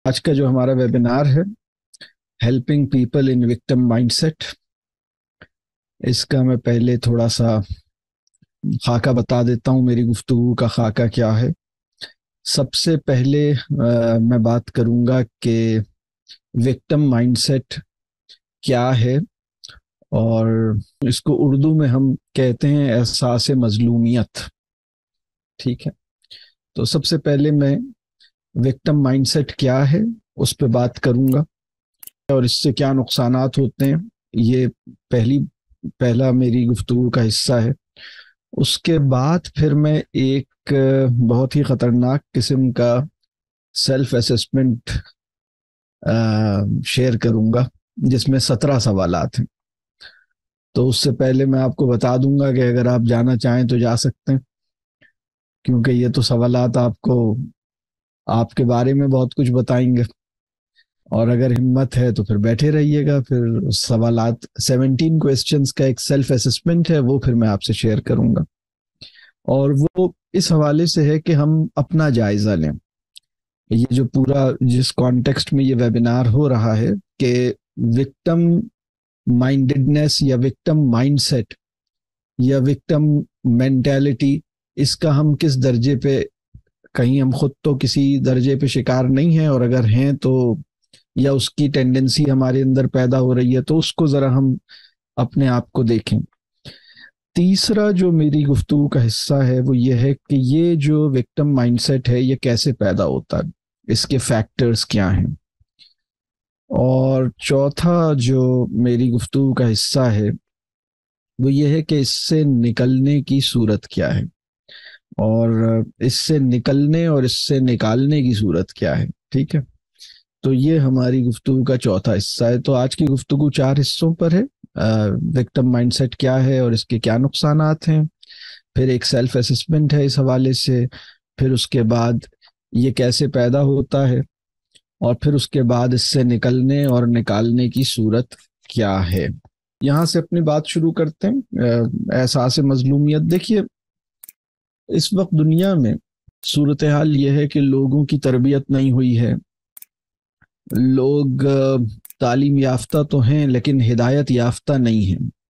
آج کا جو ہمارا ویبینار ہے helping people in victim mindset, اس کا میں پہلے تھوڑا سا خاکہ بتا دیتا ہوں، میری گفتگو کا خاکہ کیا ہے۔ سب سے پہلے میں بات کروں گا کہ وکٹم مائنڈ سیٹ کیا ہے، اور اس کو اردو میں ہم کہتے ہیں احساس مظلومیت۔ ٹھیک ہے، تو سب سے پہلے میں وکٹم مائنڈ سیٹ کیا ہے اس پہ بات کروں گا، اور اس سے کیا نقصانات ہوتے ہیں، یہ پہلا میری گفتگو کا حصہ ہے۔ اس کے بعد پھر میں ایک بہت ہی خطرناک قسم کا سیلف اسسمنٹ شیئر کروں گا، جس میں 17 سوالات ہیں۔ تو اس سے پہلے میں آپ کو بتا دوں گا کہ اگر آپ جانا چاہیں تو جا سکتے ہیں، کیونکہ یہ تو سوالات آپ کو آپ کے بارے میں بہت کچھ بتائیں گے، اور اگر ہمت ہے تو پھر بیٹھے رہیے گا۔ پھر سوالات 17 کویسچنز کا ایک سیلف اسسمنٹ ہے، وہ پھر میں آپ سے شیئر کروں گا، اور وہ اس حوالے سے ہے کہ ہم اپنا جائزہ لیں۔ یہ جو پورا جس کانٹیکسٹ میں یہ ویبینار ہو رہا ہے کہ وکٹم مائنڈڈنیس یا وکٹم مائنڈ سیٹ یا وکٹم مینٹیلٹی، اس کا ہم کس درجے پہ، کہیں ہم خود تو کسی درجے پہ شکار نہیں ہیں، اور اگر ہیں تو یا اس کی ٹینڈنسی ہمارے اندر پیدا ہو رہی ہے تو اس کو ذرا ہم اپنے آپ کو دیکھیں۔ تیسرا جو میری گفتگو کا حصہ ہے وہ یہ ہے کہ یہ جو وکٹم مائنڈ سیٹ ہے یہ کیسے پیدا ہوتا ہے، اس کے فیکٹرز کیا ہیں، اور چوتھا جو میری گفتگو کا حصہ ہے وہ یہ ہے کہ اس سے نکلنے کی صورت کیا ہے، اور اس سے نکلنے اور اس سے نکالنے کی صورت کیا ہے۔ ٹھیک ہے، تو یہ ہماری گفتگو کا چوتھا حصہ ہے۔ تو آج کی گفتگو 4 حصوں پر ہے۔ وکٹم مائنڈ سیٹ کیا ہے اور اس کے کیا نقصانات ہیں، پھر ایک سیلف اسسمنٹ ہے اس حوالے سے، پھر اس کے بعد یہ کیسے پیدا ہوتا ہے، اور پھر اس کے بعد اس سے نکلنے اور نکالنے کی صورت کیا ہے۔ یہاں سے اپنی بات شروع کرتے ہیں۔ احساس مظلومیت، دیکھیے اس وقت دنیا میں صورتحال یہ ہے کہ لوگوں کی تربیت نہیں ہوئی ہے، لوگ تعلیم یافتہ تو ہیں لیکن ہدایت یافتہ نہیں ہیں۔